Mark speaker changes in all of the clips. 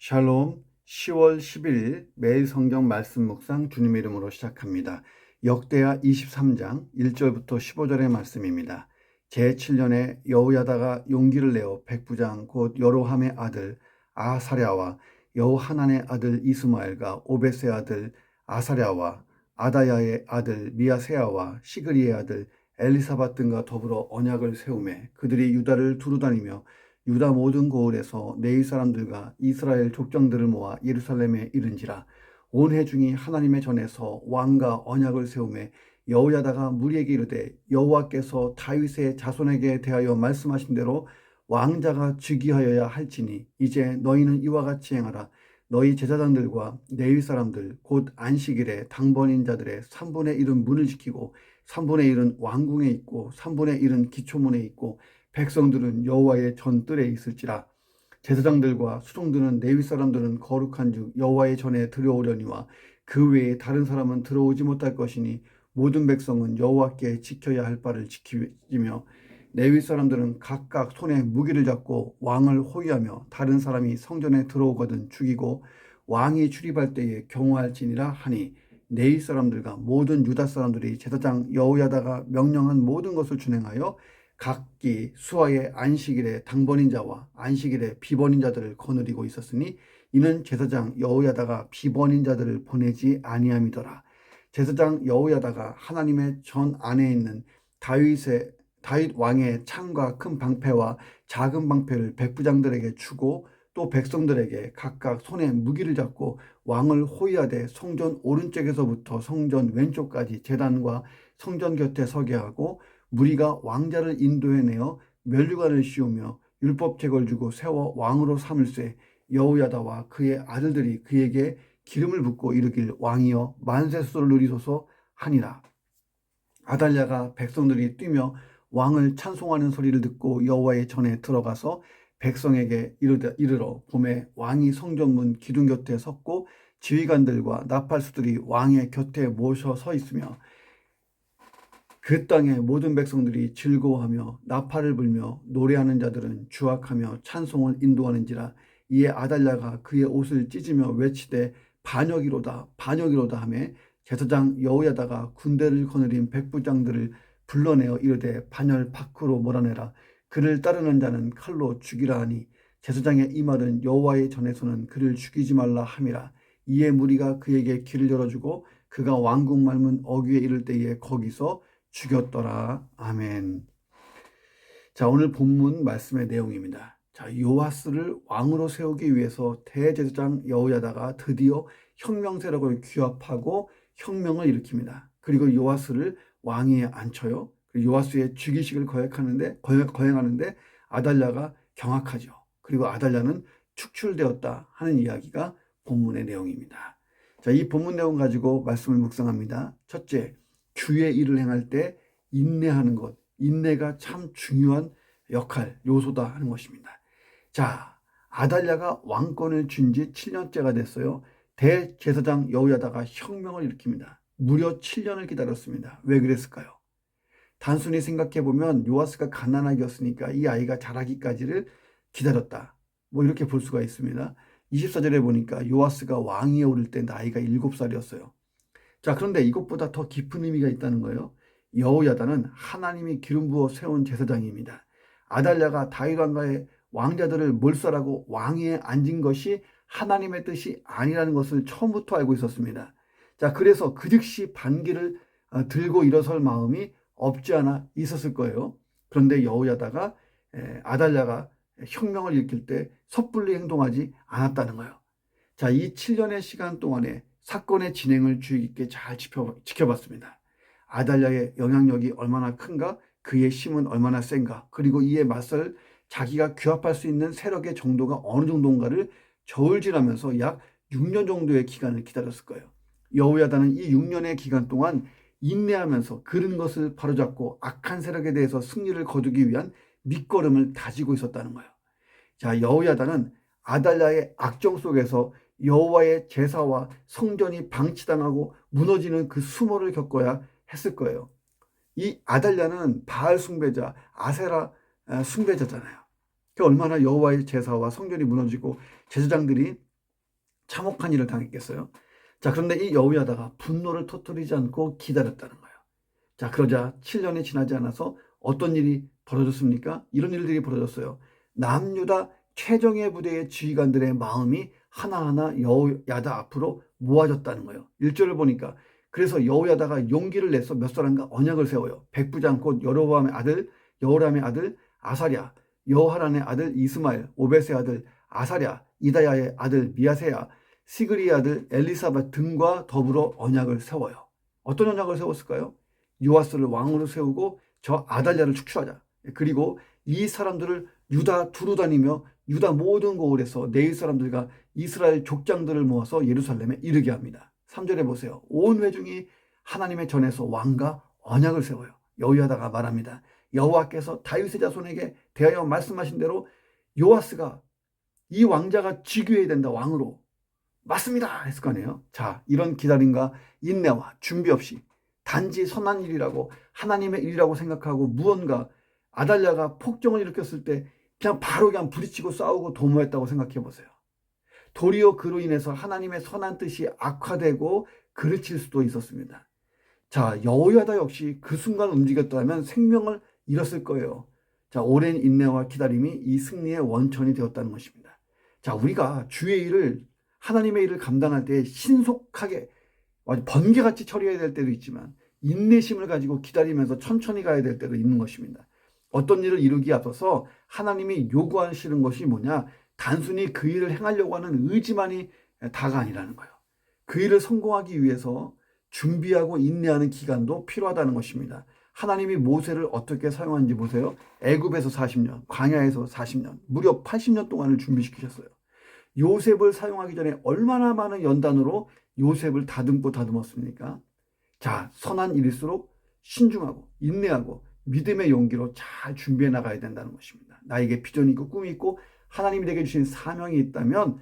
Speaker 1: 샬롬. 10월 11일 매일 성경 말씀 묵상 주님의 이름으로 시작합니다. 역대하 23장 1절부터 15절의 말씀입니다. 제7년에 여호야다가 용기를 내어 백부장 곧 여로함의 아들 아사랴와 여호하난의 아들 이스마엘과 오벳의 아들 아사랴와 아다야의 아들 미야세야와 시그리의 아들 엘리사밧 등과 더불어 언약을 세우매 그들이 유다를 두루다니며 유다 모든 고을에서 네이 사람들과 이스라엘 족장들을 모아 예루살렘에 이른지라. 온 회중이 하나님의 전에서 왕과 언약을 세우매 여호야다가 무리에게 이르되 여호와께서 다윗의 자손에게 대하여 말씀하신 대로 왕자가 즉위하여야 할지니 이제 너희는 이와 같이 행하라. 너희 제사장들과 레위 사람들 곧 안식일에 당번인 자들의 3분의 1은 문을 지키고 3분의 1은 왕궁에 있고 3분의 1은 기초문에 있고 백성들은 여호와의 전뜰에 있을지라. 제사장들과 수종드는 레위 사람들은 거룩한즉 여호와의 전에 들어오려니와 그 외에 다른 사람은 들어오지 못할 것이니 모든 백성은 여호와께 지켜야 할 바를 지키며 레위 사람들은 각각 손에 무기를 잡고 왕을 호위하며 다른 사람이 성전에 들어오거든 죽이고 왕이 출입할 때에 경호할지니라 하니, 레위 사람들과 모든 유다 사람들이 제사장 여호야다가 명령한 모든 것을 준행하여 각기 수하의 안식일에 당번인 자와 안식일에 비번인 자들을 거느리고 있었으니 이는 제사장 여호야다가 비번인 자들을 보내지 아니함이더라. 제사장 여호야다가 하나님의 전 안에 있는 다윗 왕의 창과 큰 방패와 작은 방패를 백부장들에게 주고 또 백성들에게 각각 손에 무기를 잡고 왕을 호위하되 성전 오른쪽에서부터 성전 왼쪽까지 제단과 성전 곁에 서게 하고 무리가 왕자를 인도해내어 면류관을 씌우며 율법책을 주고 세워 왕으로 삼을세. 여호야다와 그의 아들들이 그에게 기름을 붓고 이르길 왕이여 만세수를 누리소서 하니라. 아달랴가 백성들이 뛰며 왕을 찬송하는 소리를 듣고 여호와의 전에 들어가서 백성에게 이르러 봄에 왕이 성전문 기둥 곁에 섰고 지휘관들과 나팔수들이 왕의 곁에 모셔 서 있으며 그 땅의 모든 백성들이 즐거워하며 나팔을 불며 노래하는 자들은 주악하며 찬송을 인도하는지라. 이에 아달랴가 그의 옷을 찢으며 외치되 반역이로다 반역이로다 하매 제사장 여호야다가 군대를 거느린 백부장들을 불러내어 이르되 반열 밖으로 몰아내라. 그를 따르는 자는 칼로 죽이라 하니 제사장의 이 말은 여호와의 전에서는 그를 죽이지 말라 함이라. 이에 무리가 그에게 길을 열어주고 그가 왕궁 말문 어귀에 이를 때에 거기서 죽였더라. 아멘. 자, 오늘 본문 말씀의 내용입니다. 자, 요아스를 왕으로 세우기 위해서 대제사장 여호야다가 드디어 혁명 세력을 규합하고 혁명을 일으킵니다. 그리고 요아스를 왕위에 앉혀요. 요아스의 즉위식을 거행하는데 아달랴가 경악하죠. 그리고 아달랴는 축출되었다 하는 이야기가 본문의 내용입니다. 자, 이 본문 내용 가지고 말씀을 묵상합니다. 첫째, 주의 일을 행할 때 인내하는 것. 인내가 참 중요한 역할, 요소다 하는 것입니다. 자, 아달랴가 왕권을 쥔 지 7년째가 됐어요. 대제사장 여호야다가 혁명을 일으킵니다. 무려 7년을 기다렸습니다. 왜 그랬을까요? 단순히 생각해보면 요아스가 가난하기였으니까 이 아이가 자라기까지를 기다렸다. 뭐 이렇게 볼 수가 있습니다. 24절에 보니까 요아스가 왕위에 오를 때 나이가 7살이었어요. 자, 그런데 이것보다 더 깊은 의미가 있다는 거예요. 여호야다는 하나님이 기름 부어 세운 제사장입니다. 아달랴가 다윗 왕가의 왕자들을 몰살하고 왕위에 앉은 것이 하나님의 뜻이 아니라는 것을 처음부터 알고 있었습니다. 자, 그래서 그 즉시 반기를 들고 일어설 마음이 없지 않아 있었을 거예요. 그런데 여호야다가 아달랴가 혁명을 일으킬 때 섣불리 행동하지 않았다는 거예요. 자, 이 7년의 시간 동안에 사건의 진행을 주의 깊게 잘 지켜봤습니다. 아달랴의 영향력이 얼마나 큰가, 그의 힘은 얼마나 센가, 그리고 이에 맞설 자기가 규합할 수 있는 세력의 정도가 어느 정도인가를 저울질하면서 약 6년 정도의 기간을 기다렸을 거예요. 여호야다는 이 6년의 기간 동안 인내하면서 그른 것을 바로잡고 악한 세력에 대해서 승리를 거두기 위한 밑거름을 다지고 있었다는 거예요. 자, 여호야다는 아달랴의 악정 속에서 여호와의 제사와 성전이 방치당하고 무너지는 그 수모를 겪어야 했을 거예요. 이 아달랴는 바알 숭배자, 아세라 숭배자잖아요. 얼마나 여호와의 제사와 성전이 무너지고 제사장들이 참혹한 일을 당했겠어요? 자, 그런데 이 여호야다가 분노를 터뜨리지 않고 기다렸다는 거예요. 자, 그러자 7년이 지나지 않아서 어떤 일이 벌어졌습니까? 이런 일들이 벌어졌어요. 남유다 최정예 부대의 지휘관들의 마음이 하나하나 여호야다 앞으로 모아졌다는 거예요. 1절을 보니까 그래서 여호야다가 용기를 내서 몇 사람과 언약을 세워요. 백부장 곧 여호람의 아들 아사랴, 여호하란의 아들 이스마엘, 오벳의 아들 아사랴, 이다야의 아들 미야세야, 시그리의 아들 엘리사벳 등과 더불어 언약을 세워요. 어떤 언약을 세웠을까요? 요아스를 왕으로 세우고 저 아달랴를 축출하자. 그리고 이 사람들을 유다 두루 다니며 유다 모든 고을에서 네 사람들과 이스라엘 족장들을 모아서 예루살렘에 이르게 합니다. 3절에 보세요. 온 회중이 하나님의 전에서 왕과 언약을 세워요. 여호야다가 말합니다. 여호와께서 다윗의 자손에게 대하여 말씀하신 대로 요아스가 이 왕자가 즉위해야 된다, 왕으로. 맞습니다 했을 거 아니에요. 자, 이런 기다림과 인내와 준비 없이 단지 선한 일이라고 하나님의 일이라고 생각하고 무언가 아달랴가 폭정을 일으켰을 때 그냥 바로 그냥 부딪히고 싸우고 도모했다고 생각해 보세요. 도리어 그로 인해서 하나님의 선한 뜻이 악화되고 그르칠 수도 있었습니다. 자, 여호야다 역시 그 순간 움직였다면 생명을 잃었을 거예요. 자, 오랜 인내와 기다림이 이 승리의 원천이 되었다는 것입니다. 자, 우리가 주의 일을, 하나님의 일을 감당할 때 신속하게 번개같이 처리해야 될 때도 있지만 인내심을 가지고 기다리면서 천천히 가야 될 때도 있는 것입니다. 어떤 일을 이루기에 앞서서 하나님이 요구하시는 것이 뭐냐? 단순히 그 일을 행하려고 하는 의지만이 다가 아니라는 거예요. 그 일을 성공하기 위해서 준비하고 인내하는 기간도 필요하다는 것입니다. 하나님이 모세를 어떻게 사용하는지 보세요. 애굽에서 40년, 광야에서 40년, 무려 80년 동안을 준비시키셨어요. 요셉을 사용하기 전에 얼마나 많은 연단으로 요셉을 다듬었습니까? 자, 선한 일일수록 신중하고 인내하고 믿음의 용기로 잘 준비해 나가야 된다는 것입니다. 나에게 비전이 있고 꿈이 있고 하나님이 내게 주신 사명이 있다면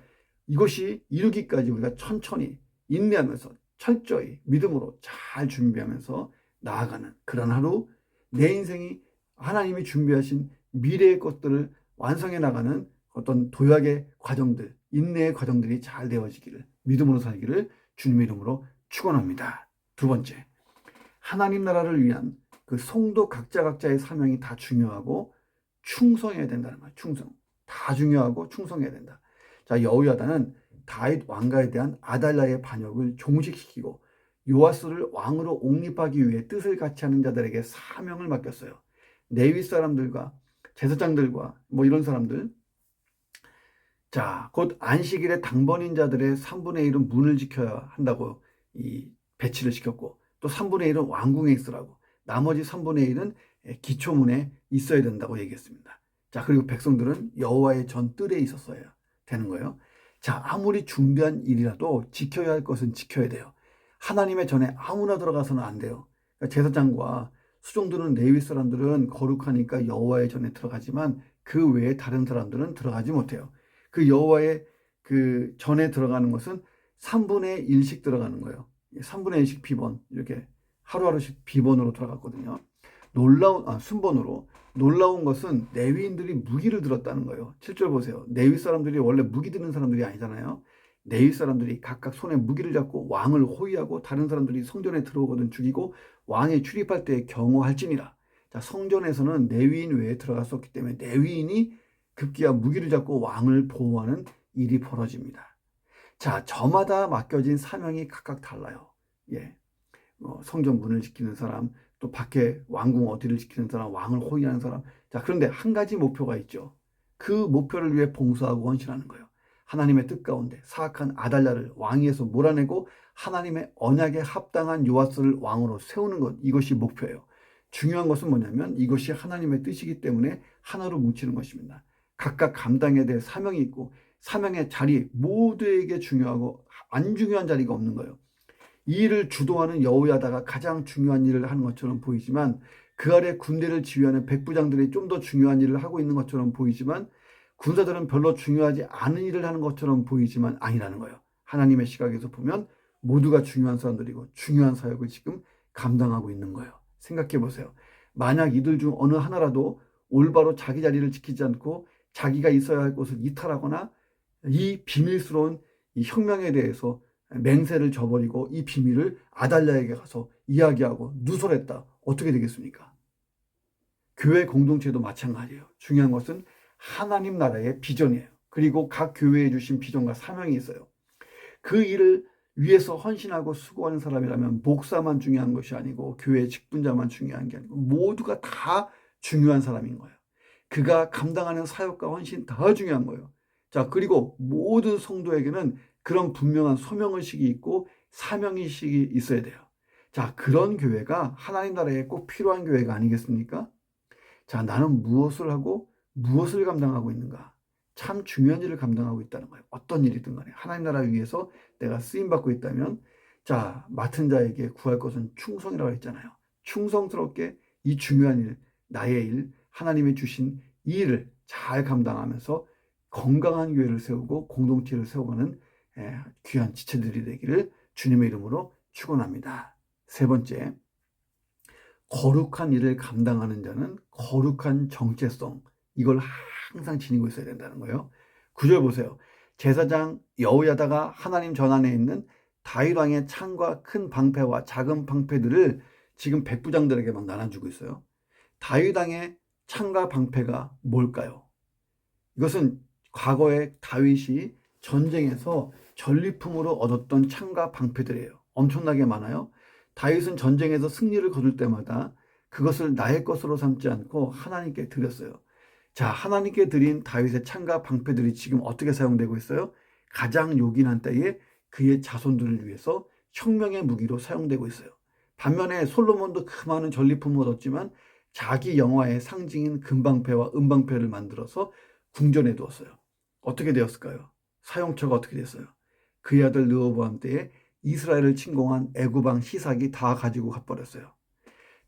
Speaker 1: 이것이 이루기까지 우리가 천천히 인내하면서 철저히 믿음으로 잘 준비하면서 나아가는 그런 하루, 내 인생이 하나님이 준비하신 미래의 것들을 완성해 나가는 어떤 도약의 과정들, 인내의 과정들이 잘 되어지기를, 믿음으로 살기를 주님의 이름으로 축원합니다. 두 번째, 하나님 나라를 위한 그 성도 각자의 사명이 다 중요하고 충성해야 된다는 거예요. 충성. 다 중요하고 충성해야 된다. 자, 여호야다는 다윗 왕가에 대한 아달랴의 반역을 종식시키고 요아스를 왕으로 옹립하기 위해 뜻을 같이 하는 자들에게 사명을 맡겼어요. 레위 사람들과 제사장들과 뭐 이런 사람들. 자, 곧 안식일에 당번인 자들의 3분의 1은 문을 지켜야 한다고 이 배치를 시켰고, 또 3분의 1은 왕궁에 있으라고, 나머지 3분의 1은 기초문에 있어야 된다고 얘기했습니다. 자, 그리고 백성들은 여호와의 전 뜰에 있었어야 되는 거예요. 자, 아무리 준비한 일이라도 지켜야 할 것은 지켜야 돼요. 하나님의 전에 아무나 들어가서는 안 돼요. 그러니까 제사장과 수종들은 레위 사람들은 거룩하니까 여호와의 전에 들어가지만 그 외에 다른 사람들은 들어가지 못해요. 그 여호와의 그 전에 들어가는 것은 3분의 1씩 들어가는 거예요. 3분의 1씩 비번, 이렇게 하루하루씩 비번으로 들어갔거든요. 순번으로. 놀라운 것은 레위인들이 무기를 들었다는 거예요. 7절 보세요. 레위 사람들이 원래 무기 드는 사람들이 아니잖아요. 레위 사람들이 각각 손에 무기를 잡고 왕을 호위하고 다른 사람들이 성전에 들어오거든 죽이고 왕이 출입할 때 경호할지니라. 자, 성전에서는 레위인 외에 들어갈 수 없기 때문에 레위인이 급기야 무기를 잡고 왕을 보호하는 일이 벌어집니다. 자, 저마다 맡겨진 사명이 각각 달라요. 예, 성전 문을 지키는 사람, 또 밖에 왕궁 어디를 지키는 사람, 왕을 호위하는 사람. 자, 그런데 한 가지 목표가 있죠. 그 목표를 위해 봉사하고 헌신하는 거예요. 하나님의 뜻 가운데 사악한 아달랴를 왕위에서 몰아내고 하나님의 언약에 합당한 요아스를 왕으로 세우는 것, 이것이 목표예요. 중요한 것은 뭐냐면 이것이 하나님의 뜻이기 때문에 하나로 뭉치는 것입니다. 각각 감당해야 될 사명이 있고 사명의 자리 모두에게 중요하고 안 중요한 자리가 없는 거예요. 이 일을 주도하는 여호야다가 가장 중요한 일을 하는 것처럼 보이지만 그 아래 군대를 지휘하는 백부장들이 좀 더 중요한 일을 하고 있는 것처럼 보이지만 군사들은 별로 중요하지 않은 일을 하는 것처럼 보이지만 아니라는 거예요. 하나님의 시각에서 보면 모두가 중요한 사람들이고 중요한 사역을 지금 감당하고 있는 거예요. 생각해 보세요. 만약 이들 중 어느 하나라도 올바로 자기 자리를 지키지 않고 자기가 있어야 할 곳을 이탈하거나 이 비밀스러운 이 혁명에 대해서 맹세를 저버리고 이 비밀을 아달랴에게 가서 이야기하고 누설했다. 어떻게 되겠습니까? 교회 공동체도 마찬가지예요. 중요한 것은 하나님 나라의 비전이에요. 그리고 각 교회에 주신 비전과 사명이 있어요. 그 일을 위해서 헌신하고 수고하는 사람이라면 목사만 중요한 것이 아니고 교회 직분자만 중요한 게 아니고 모두가 다 중요한 사람인 거예요. 그가 감당하는 사역과 헌신 다 중요한 거예요. 자, 그리고 모든 성도에게는 그런 분명한 소명의식이 있고 사명의식이 있어야 돼요. 자, 그런 교회가 하나님 나라에 꼭 필요한 교회가 아니겠습니까? 자, 나는 무엇을 하고 무엇을 감당하고 있는가? 참 중요한 일을 감당하고 있다는 거예요. 어떤 일이든 간에 하나님 나라 위해서 내가 쓰임받고 있다면, 자, 맡은 자에게 구할 것은 충성이라고 했잖아요. 충성스럽게 이 중요한 일, 나의 일, 하나님이 주신 이 일을 잘 감당하면서 건강한 교회를 세우고 공동체를 세워가는 귀한 지체들이 되기를 주님의 이름으로 축원합니다. 세 번째, 거룩한 일을 감당하는 자는 거룩한 정체성, 이걸 항상 지니고 있어야 된다는 거예요. 9절 보세요. 제사장 여호야다가 하나님 전안에 있는 다윗 왕의 창과 큰 방패와 작은 방패들을 지금 백부장들에게 막 나눠주고 있어요. 다윗 왕의 창과 방패가 뭘까요? 이것은 과거에 다윗이 전쟁에서 전리품으로 얻었던 창과 방패들이에요. 엄청나게 많아요. 다윗은 전쟁에서 승리를 거둘 때마다 그것을 나의 것으로 삼지 않고 하나님께 드렸어요. 자, 하나님께 드린 다윗의 창과 방패들이 지금 어떻게 사용되고 있어요? 가장 요긴한 때에 그의 자손들을 위해서 혁명의 무기로 사용되고 있어요. 반면에 솔로몬도 그 많은 전리품을 얻었지만 자기 영화의 상징인 금방패와 은방패를 만들어서 궁전에 두었어요. 어떻게 되었을까요? 사용처가 어떻게 됐어요? 그의 아들 르호보암 때에 이스라엘을 침공한 애굽왕 시삭이 다 가지고 가버렸어요.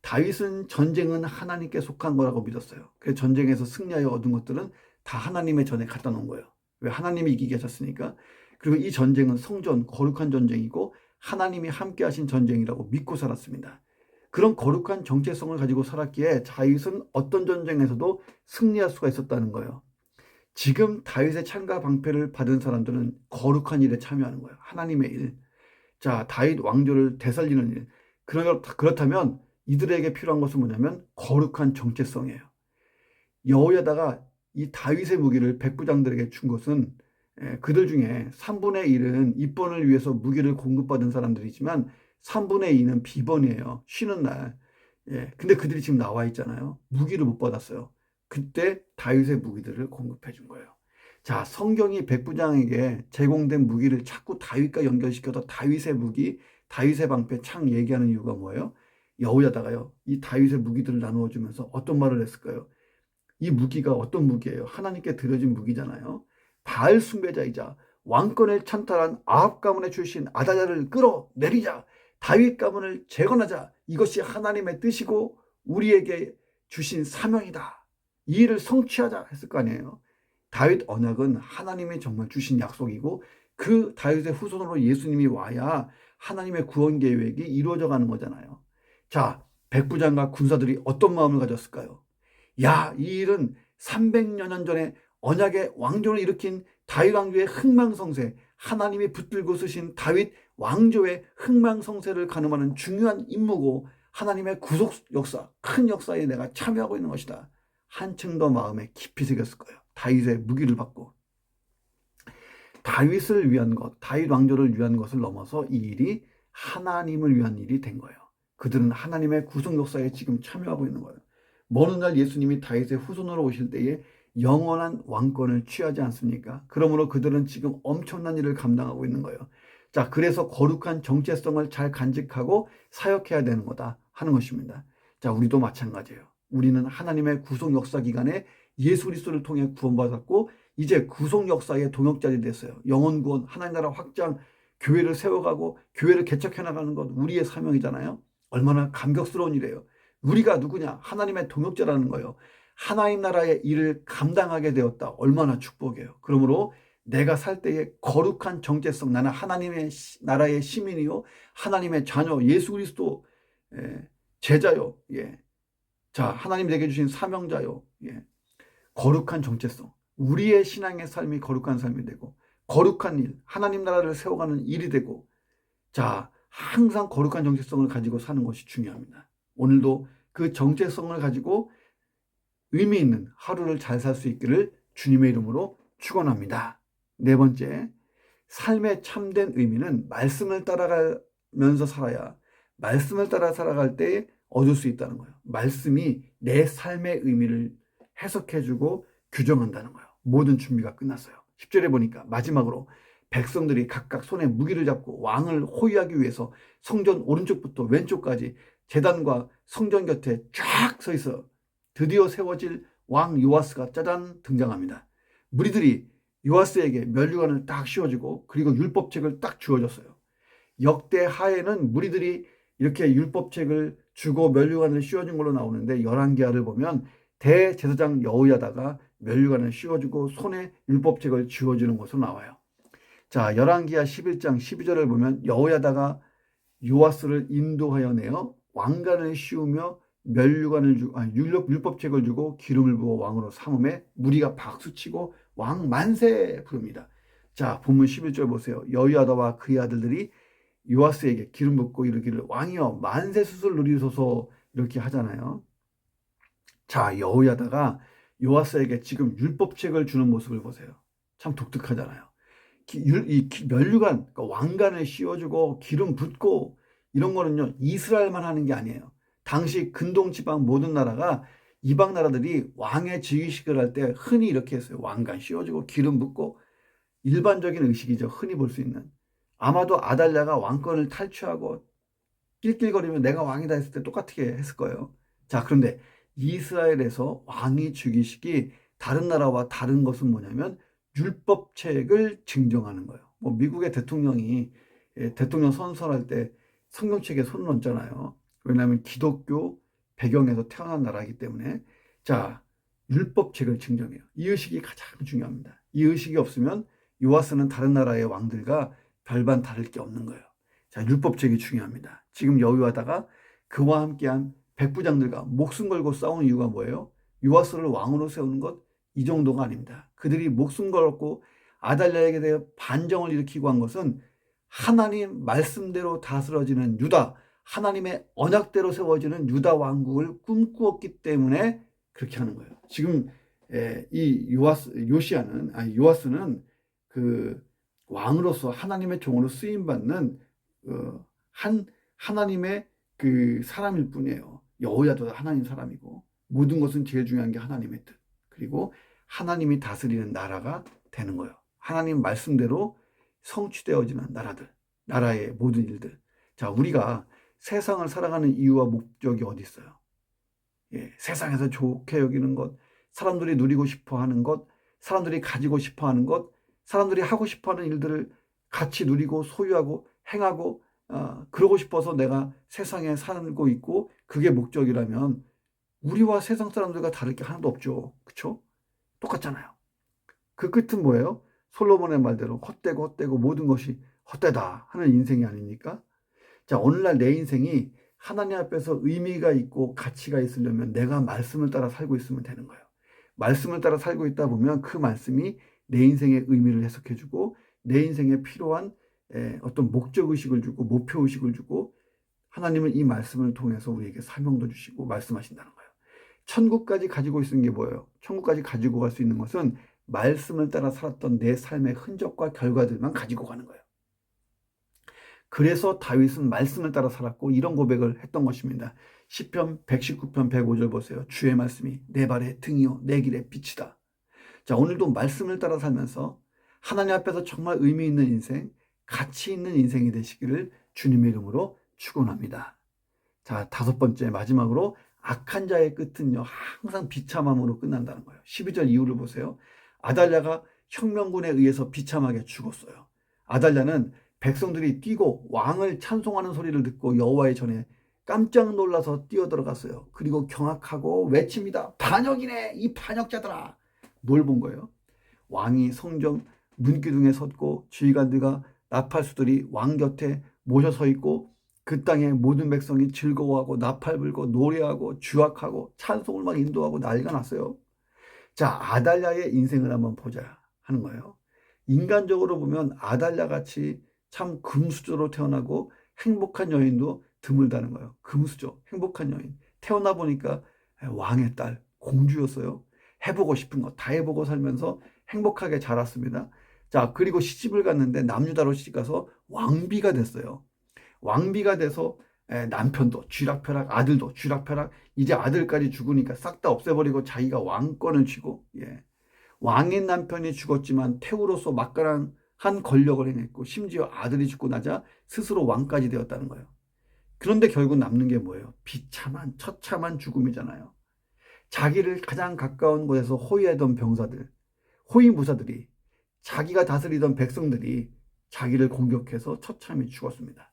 Speaker 1: 다윗은 전쟁은 하나님께 속한 거라고 믿었어요. 그래서 전쟁에서 승리하여 얻은 것들은 다 하나님의 전에 갖다 놓은 거예요. 왜? 하나님이 이기게 하셨으니까. 그리고 이 전쟁은 성전, 거룩한 전쟁이고 하나님이 함께 하신 전쟁이라고 믿고 살았습니다. 그런 거룩한 정체성을 가지고 살았기에 다윗은 어떤 전쟁에서도 승리할 수가 있었다는 거예요. 지금 다윗의 창과 방패를 받은 사람들은 거룩한 일에 참여하는 거예요. 하나님의 일. 자, 다윗 왕조를 되살리는 일. 그렇다면 이들에게 필요한 것은 뭐냐면 거룩한 정체성이에요. 여호야다가 이 다윗의 무기를 백부장들에게 준 것은 그들 중에 3분의 1은 입번을 위해서 무기를 공급받은 사람들이지만 3분의 2는 비번이에요. 쉬는 날. 근데 그들이 지금 나와 있잖아요. 무기를 못 받았어요. 그때 다윗의 무기들을 공급해 준 거예요. 자, 성경이 백부장에게 제공된 무기를 자꾸 다윗과 연결시켜서 다윗의 무기, 다윗의 방패, 창 얘기하는 이유가 뭐예요? 여호야다가요, 이 다윗의 무기들을 나누어 주면서 어떤 말을 했을까요? 이 무기가 어떤 무기예요? 하나님께 드려진 무기잖아요. 바알 숭배자이자 왕권을 찬탈한 아합 가문의 출신 아다랴를 끌어내리자, 다윗 가문을 재건하자. 이것이 하나님의 뜻이고 우리에게 주신 사명이다. 이 일을 성취하자 했을 거 아니에요. 다윗 언약은 하나님이 정말 주신 약속이고 그 다윗의 후손으로 예수님이 와야 하나님의 구원 계획이 이루어져 가는 거잖아요. 자, 백부장과 군사들이 어떤 마음을 가졌을까요? 야, 이 일은 300여 년 전에 언약의 왕조를 일으킨 다윗 왕조의 흥망성쇠, 하나님이 붙들고 쓰신 다윗 왕조의 흥망성쇠를 가늠하는 중요한 임무고 하나님의 구속 역사, 큰 역사에 내가 참여하고 있는 것이다. 한층 더 마음에 깊이 새겼을 거예요. 다윗의 무기를 받고. 다윗을 위한 것, 다윗 왕조를 위한 것을 넘어서 이 일이 하나님을 위한 일이 된 거예요. 그들은 하나님의 구속 역사에 지금 참여하고 있는 거예요. 먼 훗날 예수님이 다윗의 후손으로 오실 때에 영원한 왕권을 취하지 않습니까? 그러므로 그들은 지금 엄청난 일을 감당하고 있는 거예요. 자, 그래서 거룩한 정체성을 잘 간직하고 사역해야 되는 거다 하는 것입니다. 자, 우리도 마찬가지예요. 우리는 하나님의 구속 역사 기간에 예수 그리스도를 통해 구원받았고 이제 구속 역사의 동역자들이 됐어요. 영혼 구원, 하나님 나라 확장, 교회를 세워가고 교회를 개척해 나가는 것 우리의 사명이잖아요. 얼마나 감격스러운 일이에요. 우리가 누구냐? 하나님의 동역자라는 거예요. 하나님 나라의 일을 감당하게 되었다. 얼마나 축복이에요. 그러므로 내가 살 때의 거룩한 정체성, 나는 하나님의 나라의 시민이요, 하나님의 자녀, 예수 그리스도 제자요. 자, 하나님이 내게 주신 사명자요. 거룩한 정체성. 우리의 신앙의 삶이 거룩한 삶이 되고 거룩한 일, 하나님 나라를 세워가는 일이 되고, 자, 항상 거룩한 정체성을 가지고 사는 것이 중요합니다. 오늘도 그 정체성을 가지고 의미 있는 하루를 잘 살 수 있기를 주님의 이름으로 축원합니다. 네 번째, 삶의 참된 의미는 말씀을 따라가면서 살아야, 말씀을 따라 살아갈 때 얻을 수 있다는 거예요. 말씀이 내 삶의 의미를 해석해주고 규정한다는 거예요. 모든 준비가 끝났어요. 10절에 보니까 마지막으로 백성들이 각각 손에 무기를 잡고 왕을 호위하기 위해서 성전 오른쪽부터 왼쪽까지 제단과 성전 곁에 쫙 서 있어 드디어 세워질 왕 요아스가 짜잔 등장합니다. 무리들이 요아스에게 면류관을 딱 씌워주고 그리고 율법책을 딱 주어줬어요. 역대 하에는 무리들이 이렇게 율법책을 주고 면류관을 씌워준 걸로 나오는데 열왕기하를 보면 대제사장 여호야다가 면류관을 씌워주고 손에 율법책을 쥐어주는 것으로 나와요. 자, 열왕기하 11장 12절을 보면 여호야다가 요아스를 인도하여 내어 왕관을 씌우며 율법책을 주고 기름을 부어 왕으로 삼음에 무리가 박수치고 왕 만세 부릅니다. 자, 본문 11절 보세요. 여호야다와 그의 아들들이 요아스에게 기름 붓고 이르기를 왕이여 만세 수술 누리소서 이렇게 하잖아요. 자, 여호야다가 요아스에게 지금 율법책을 주는 모습을 보세요. 참 독특하잖아요. 이 면류관, 그러니까 왕관을 씌워주고 기름 붓고 이런 거는요 이스라엘만 하는 게 아니에요. 당시 근동 지방 모든 나라가 이방 나라들이 왕의 즉위식을 할 때 흔히 이렇게 했어요. 왕관 씌워주고 기름 붓고 일반적인 의식이죠. 흔히 볼 수 있는. 아마도 아달랴가 왕권을 탈취하고 낄낄거리면 내가 왕이다 했을 때 똑같게 했을 거예요. 자, 그런데 이스라엘에서 왕이 즉위식이 다른 나라와 다른 것은 뭐냐면 율법책을 증정하는 거예요. 뭐 미국의 대통령이 대통령 선서할 때 성경책에 손을 얹잖아요. 왜냐하면 기독교 배경에서 태어난 나라이기 때문에. 자, 율법책을 증정해요. 이 의식이 가장 중요합니다. 이 의식이 없으면 요아스는 다른 나라의 왕들과 별반 다를 게 없는 거예요. 자, 율법책이 중요합니다. 지금 여호야다가 그와 함께한 백부장들과 목숨 걸고 싸우는 이유가 뭐예요? 요아스를 왕으로 세우는 것 이 정도가 아닙니다. 그들이 목숨 걸었고 아달랴에게 대해 반정을 일으키고 한 것은 하나님 말씀대로 다스려지는 유다, 하나님의 언약대로 세워지는 유다 왕국을 꿈꾸었기 때문에 그렇게 하는 거예요. 지금 이 요아스는 그 왕으로서 하나님의 종으로 쓰임 받는 하나님의 그 사람일 뿐이에요. 여호야도 하나님 사람이고 모든 것은 제일 중요한 게 하나님의 뜻. 그리고 하나님이 다스리는 나라가 되는 거예요. 하나님 말씀대로 성취되어지는 나라의 모든 일들. 자, 우리가 세상을 살아가는 이유와 목적이 어디 있어요? 세상에서 좋게 여기는 것, 사람들이 누리고 싶어 하는 것, 사람들이 가지고 싶어 하는 것, 사람들이 하고 싶어 하는 일들을 같이 누리고 소유하고 행하고 그러고 싶어서 내가 세상에 살고 있고 그게 목적이라면 우리와 세상 사람들과 다를 게 하나도 없죠. 그렇죠? 똑같잖아요. 그 끝은 뭐예요? 솔로몬의 말대로 헛되고 모든 것이 헛되다 하는 인생이 아닙니까? 자, 오늘날 내 인생이 하나님 앞에서 의미가 있고 가치가 있으려면 내가 말씀을 따라 살고 있으면 되는 거예요. 말씀을 따라 살고 있다 보면 그 말씀이 내 인생의 의미를 해석해주고 내 인생에 필요한 어떤 목적의식을 주고 목표의식을 주고 하나님은 이 말씀을 통해서 우리에게 사명도 주시고 말씀하신다는 거예요. 천국까지 가지고 있는 게 뭐예요? 천국까지 가지고 갈 수 있는 것은 말씀을 따라 살았던 내 삶의 흔적과 결과들만 가지고 가는 거예요. 그래서 다윗은 말씀을 따라 살았고 이런 고백을 했던 것입니다. 시편 119편 105절 보세요. 주의 말씀이 내 발의 등이요 내 길의 빛이다. 자, 오늘도 말씀을 따라 살면서 하나님 앞에서 정말 의미 있는 인생, 가치 있는 인생이 되시기를 주님의 이름으로 축원합니다. 자, 다섯 번째 마지막으로 악한 자의 끝은요 항상 비참함으로 끝난다는 거예요. 12절 이후를 보세요. 아달랴가 혁명군에 의해서 비참하게 죽었어요. 아달랴는 백성들이 뛰고 왕을 찬송하는 소리를 듣고 여호와의 전에 깜짝 놀라서 뛰어들어갔어요. 그리고 경악하고 외칩니다. 반역이네 이 반역자들아. 뭘 본 거예요? 왕이 성전 문기둥에 섰고 지휘관들과 나팔수들이 왕 곁에 모여 서 있고 그 땅의 모든 백성이 즐거워하고 나팔 불고 노래하고 주악하고 찬송을 막 인도하고 난리가 났어요. 자, 아달랴의 인생을 한번 보자 하는 거예요. 인간적으로 보면 아달랴 같이 참 금수저로 태어나고 행복한 여인도 드물다는 거예요. 금수저, 행복한 여인. 태어나 보니까 왕의 딸, 공주였어요. 해보고 싶은 거 다 해보고 살면서 행복하게 자랐습니다. 자, 그리고 시집을 갔는데 남유다로 시집가서 왕비가 됐어요. 왕비가 돼서 남편도 쥐락펴락, 아들도 쥐락펴락, 이제 아들까지 죽으니까 싹 다 없애버리고 자기가 왕권을 쥐고, 왕인 남편이 죽었지만 태우로서 막강한 권력을 행했고, 심지어 아들이 죽고 나자 스스로 왕까지 되었다는 거예요. 그런데 결국 남는 게 뭐예요? 비참한 처참한 죽음이잖아요. 자기를 가장 가까운 곳에서 호위하던 병사들, 호위무사들이, 자기가 다스리던 백성들이 자기를 공격해서 처참히 죽었습니다.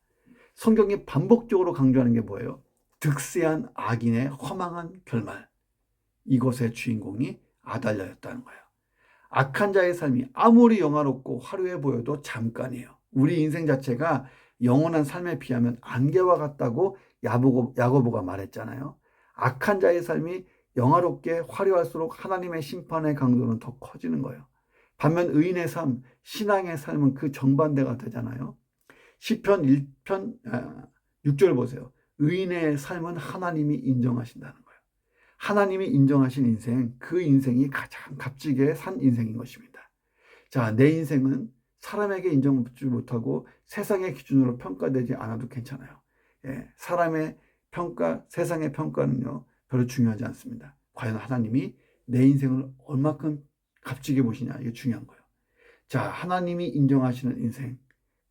Speaker 1: 성경이 반복적으로 강조하는 게 뭐예요? 득세한 악인의 허망한 결말. 이것의 주인공이 아달랴였다는 거예요. 악한 자의 삶이 아무리 영화롭고 화려해 보여도 잠깐이에요. 우리 인생 자체가 영원한 삶에 비하면 안개와 같다고 야고보가 말했잖아요. 악한 자의 삶이 영화롭게 화려할수록 하나님의 심판의 강도는 더 커지는 거예요. 반면 의인의 삶, 신앙의 삶은 그 정반대가 되잖아요. 시편 1편 6절 보세요. 의인의 삶은 하나님이 인정하신다는 거예요. 하나님이 인정하신 인생, 그 인생이 가장 값지게 산 인생인 것입니다. 자, 내 인생은 사람에게 인정받지 못하고 세상의 기준으로 평가되지 않아도 괜찮아요. 사람의 평가, 세상의 평가는요, 별로 중요하지 않습니다. 과연 하나님이 내 인생을 얼마큼 값지게 보시냐, 이게 중요한 거예요. 자, 하나님이 인정하시는 인생,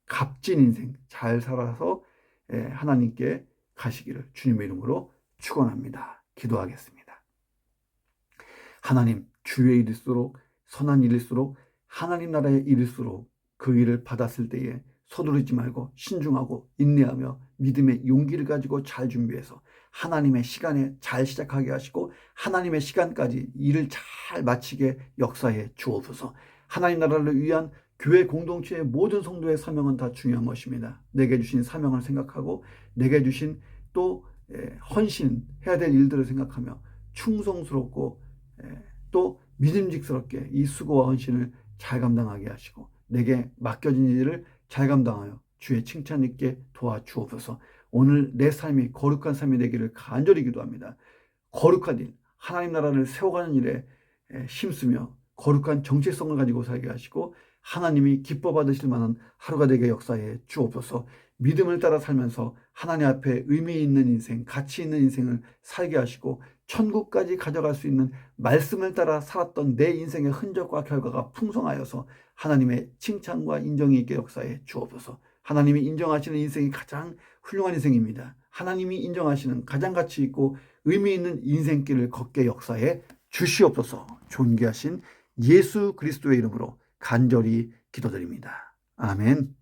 Speaker 1: 값진 인생 잘 살아서 하나님께 가시기를 주님의 이름으로 축원합니다. 기도하겠습니다. 하나님, 주의 일일수록 선한 일일수록 하나님 나라에 이를수록 그 일을 받았을 때에 서두르지 말고 신중하고 인내하며 믿음의 용기를 가지고 잘 준비해서 하나님의 시간에 잘 시작하게 하시고 하나님의 시간까지 일을 잘 마치게 역사해 주옵소서. 하나님 나라를 위한 교회 공동체의 모든 성도의 사명은 다 중요한 것입니다. 내게 주신 사명을 생각하고 내게 주신 또 헌신해야 될 일들을 생각하며 충성스럽고 또 믿음직스럽게 이 수고와 헌신을 잘 감당하게 하시고 내게 맡겨진 일을 잘 감당하여 주의 칭찬 있게 도와주옵소서. 오늘 내 삶이 거룩한 삶이 되기를 간절히 기도합니다. 거룩한 일, 하나님 나라를 세워가는 일에 힘쓰며 거룩한 정체성을 가지고 살게 하시고 하나님이 기뻐 받으실 만한 하루가 되게 역사해 주옵소서. 믿음을 따라 살면서 하나님 앞에 의미 있는 인생, 가치 있는 인생을 살게 하시고 천국까지 가져갈 수 있는 말씀을 따라 살았던 내 인생의 흔적과 결과가 풍성하여서 하나님의 칭찬과 인정이 있게 역사해 주옵소서. 하나님이 인정하시는 인생이 가장 훌륭한 인생입니다. 하나님이 인정하시는 가장 가치 있고 의미 있는 인생길을 걷게 역사해 주시옵소서. 존귀하신 예수 그리스도의 이름으로 간절히 기도드립니다. 아멘.